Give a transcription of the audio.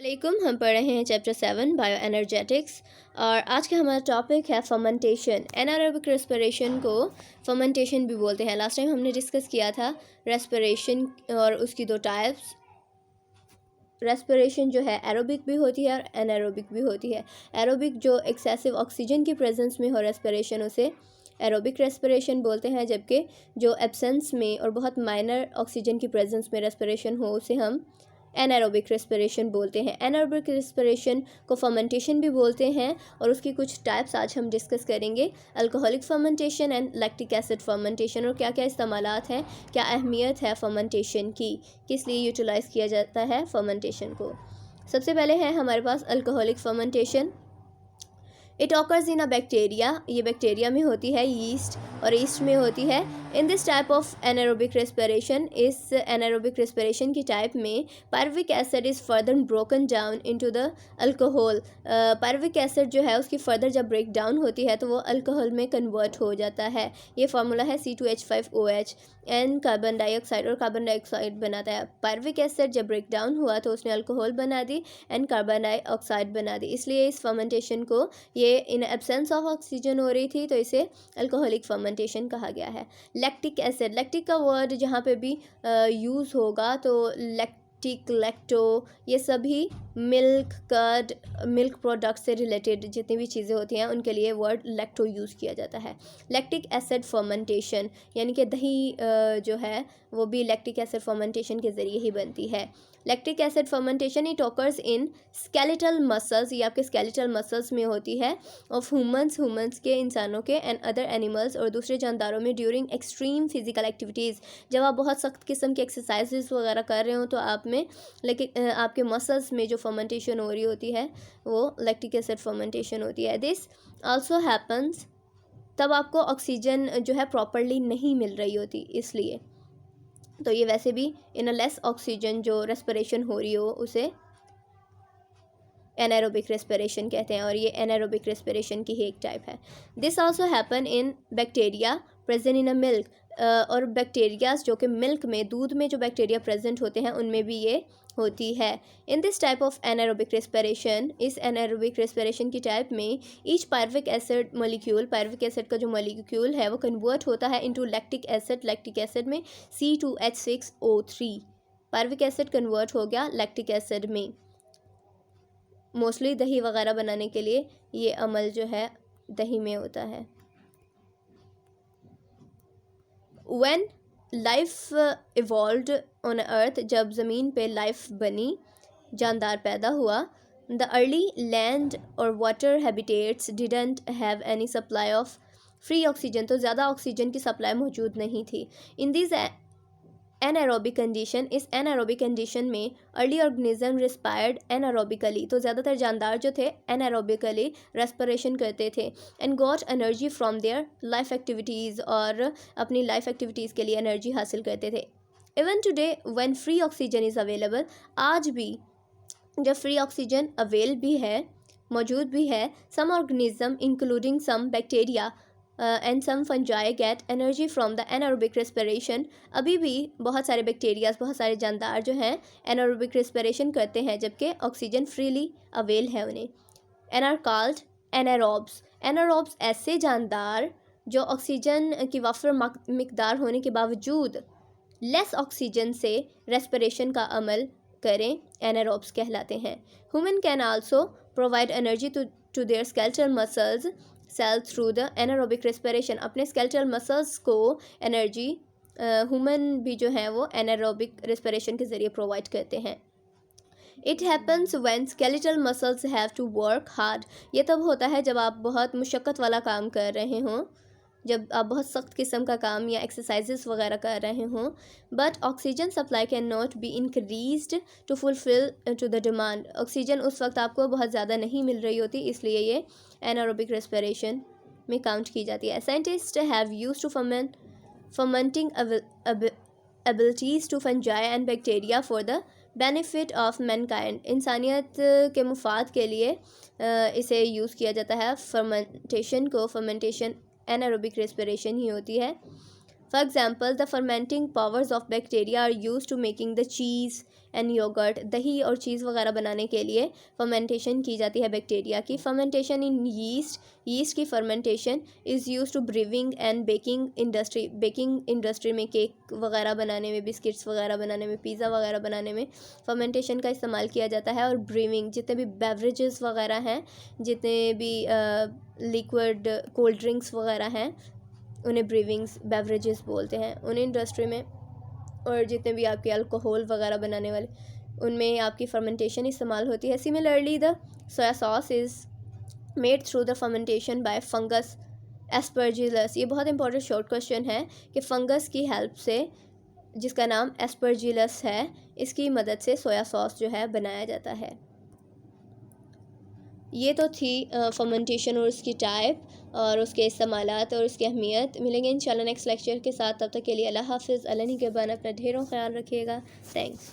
वालेकुम। हम पढ़ रहे हैं चैप्टर 7 बायो एनर्जेटिक्स और आज का हमारा टॉपिक है फर्मेंटेशन। एनारोबिक रेस्पिरेशन को फर्मेंटेशन भी बोलते हैं। लास्ट टाइम हमने डिस्कस किया था रेस्पिरेशन और उसकी दो टाइप्स। रेस्पिरेशन जो है एरोबिक भी होती है और एनारोबिक भी होती है। एरोबिक जो एक्सेसिव ऑक्सीजन की प्रेजेंस में हो रेस्पिरेशन, उसे एरोबिक रेस्पिरेशन बोलते हैं, जबकि जो एब्सेंस में और बहुत माइनर ऑक्सीजन की प्रेजेंस में रेस्पिरेशन हो उसे हम एनारोबिक रेस्पिरेशन बोलते हैं। एनारोबिक रेस्पिरेशन को फर्मेंटेशन भी बोलते हैं और उसकी कुछ टाइप्स आज हम डिस्कस करेंगे। Alcoholic fermentation and lactic acid fermentation, और क्या क्या इस्तेमालात हैं, क्या अहमियत है फर्मेंटेशन की, किस लिए यूटिलाइज़ किया जाता है फर्मेंटेशन को। सबसे पहले है हमारे पास alcoholic fermentation. It occurs in a bacteria, ये बैक्टीरिया में होती है, यीस्ट और ईस्ट में होती है। In this type of anaerobic respiration, इस एनारोबिक रेस्पिरेशन की टाइप में pyruvic acid is further broken down into the alcohol. Pyruvic acid जो है उसकी फर्दर जब ब्रेक डाउन होती है तो वो अल्कोहल में कन्वर्ट हो जाता है। ये फार्मूला है C2H5OH। एन कार्बन डाइऑक्साइड और कार्बन डाइऑक्साइड बनाता है। पायरुविक एसिड जब ब्रेक डाउन हुआ तो उसने अल्कोहल बना दी, एन कार्बन डाइऑक्साइड बना दी। इसलिए इस फर्मेंटेशन को, ये इन एब्सेंस ऑफ ऑक्सीजन हो रही थी तो इसे अल्कोहलिक फर्मेंटेशन कहा गया है। लैक्टिक एसिड, लैक्टिक का वर्ड जहाँ पे भी यूज़ होगा तो लैक्टिक, लैक्टो, ये सभी मिल्क, कर्ड, मिल्क प्रोडक्ट से रिलेटेड जितनी भी चीज़ें होती हैं उनके लिए वर्ड लैक्टो यूज़ किया जाता है। लैक्टिक एसिड फर्मेंटेशन यानी कि दही जो है वो भी लैक्टिक एसिड फर्मेंटेशन के ज़रिए ही बनती है। Lactic acid fermentation it occurs in skeletal muscles, ये आपके स्केलेटल मसल्स में होती है, ऑफ ह्यूमंस के, इंसानों के, एंड अदर एनिमल्स और दूसरे जानदारों में ड्यूरिंग एक्सट्रीम फिजिकल एक्टिविटीज़। जब आप बहुत सख्त किस्म की एक्सरसाइजेस वगैरह कर रहे हो तो आप में लेकिन आपके मसल्स में जो फर्मेंटेशन हो रही होती है वो लैक्टिक एसिड फर्मेंटेशन होती है। दिस आल्सो हैपन्स, तब आपको ऑक्सीजन जो है प्रॉपरली नहीं मिल रही होती, इसलिए तो ये वैसे भी इन अ लेस ऑक्सीजन जो रेस्पिरेशन हो रही हो उसे एनारोबिक रेस्पिरेशन कहते हैं और ये एनारोबिक रेस्पिरेशन की ही एक टाइप है। This also happen in bacteria present in a milk, और बैक्टीरियाज जो कि मिल्क में, दूध में जो बैक्टीरिया प्रेजेंट होते हैं उनमें भी ये होती है। In this type of anaerobic respiration, इस एनारोबिक रेस्पिरेशन की टाइप में each pyruvic acid molecule, pyruvic acid का जो मॉलिक्यूल है वो कन्वर्ट होता है into lactic acid. Lactic acid में C2H6O3, पायरुविक एसिड कन्वर्ट हो गया लैक्टिक एसिड में। मोस्टली दही वगैरह बनाने के लिए ये अमल जो है दही में होता है। When life evolved on earth, जब ज़मीन पे लाइफ बनी, जानदार पैदा हुआ, द अर्ली लैंड और water habitats didn't have any supply of free oxygen, तो ज़्यादा ऑक्सीजन की सप्लाई मौजूद नहीं थी। इन दिस एनारोबिक कंडीशन, इस एनारोबिक कंडीशन में अर्ली ऑर्गेनिज्म रिस्पायर्ड एनारोबिकली, तो ज़्यादातर जानदार जो थे एनारोबिकली रेस्पिरेशन करते थे, and got energy from their life activities, और अपनी लाइफ एक्टिविटीज़ के लिए एनर्जी हासिल करते थे। Even today when free oxygen is available, आज भी जब फ्री ऑक्सीजन अवेल भी है, मौजूद भी है, some organism including some bacteria and some fungi get energy from the anaerobic respiration, अभी भी बहुत सारे बैक्टीरियाज, बहुत सारे जानदार जो हैं एनारोबिक रेस्पिरेशन करते हैं जबकि ऑक्सीजन फ्रीली अवेल है उन्हें। And are called anaerobes, anaerobes ऐसे जानदार जो ऑक्सीजन की वाफर मिकदार होने के बावजूद लेस ऑक्सीजन से रेस्पिरेशन का अमल करें, एनारोब्स कहलाते हैं। Human can also provide energy to their skeletal muscles cell through the anaerobic respiration, अपने स्केलेटल मसल्स को एनर्जी ह्यूमन भी जो है वो एनारोबिक रेस्पिरेशन के ज़रिए प्रोवाइड करते हैं। It happens when skeletal muscles have to work hard, ये तब होता है जब आप बहुत मुशक्क़त वाला काम कर रहे हों, जब आप बहुत सख्त किस्म का काम या एक्सरसाइजेस वगैरह कर रहे हों। But oxygen supply can not be increased to fulfil to the demand, oxygen उस वक्त आपको बहुत ज़्यादा नहीं मिल रही होती, इसलिए ये एनारोबिक रेस्पिरेशन में काउंट की जाती है। Scientist have used to fermenting abilities to fungi and bacteria for the benefit of mankind, इंसानियत के मुफाद के लिए इसे यूज़ किया जाता है फर्मेंटेशन को। फर्मेंटेशन एनारोबिक रेस्पिरेशन ही होती है। For example, the fermenting powers of bacteria are used to making the cheese and yogurt, दही और चीज़ वगैरह बनाने के लिए फर्मेंटेशन की जाती है बैक्टीरिया की। फर्मेंटेशन इन यीस्ट की fermentation is use to brewing and baking industry में केक वगैरह बनाने में, बिस्किट्स वगैरह बनाने में, पिज़्ज़ा वगैरह बनाने में फर्मेंटेशन का इस्तेमाल किया जाता है। और ब्रीविंग, जितने भी बेवरेजेस वगैरह हैं, जितने भी लिक्विड कोल्ड ड्रिंक्स वगैरह हैं, उन्हें ब्रीविंग्स बेवरेजेस बोलते हैं उन इंडस्ट्री में। और जितने भी आपके अल्कोहल वगैरह बनाने वाले, उनमें आपकी फर्मेंटेशन इस्तेमाल होती है। Similarly the soya sauce is made through the fermentation bye fungus Aspergillus. ये बहुत इंपॉर्टेंट शॉर्ट क्वेश्चन है कि फंगस की हेल्प से, जिसका नाम एस्परजिलस है, इसकी मदद से सोया सॉस जो है बनाया जाता है। ये तो थी फर्मेंटेशन और उसकी टाइप और उसके इस्तेमालात और उसकी अहमियत। मिलेंगे इंशाल्लाह नेक्स्ट लेक्चर के साथ। तब तक के लिए अल्लाह हाफ़िज़। अल्लाह निगहबान, अपना ढेरों ख्याल रखिएगा। थैंक्स।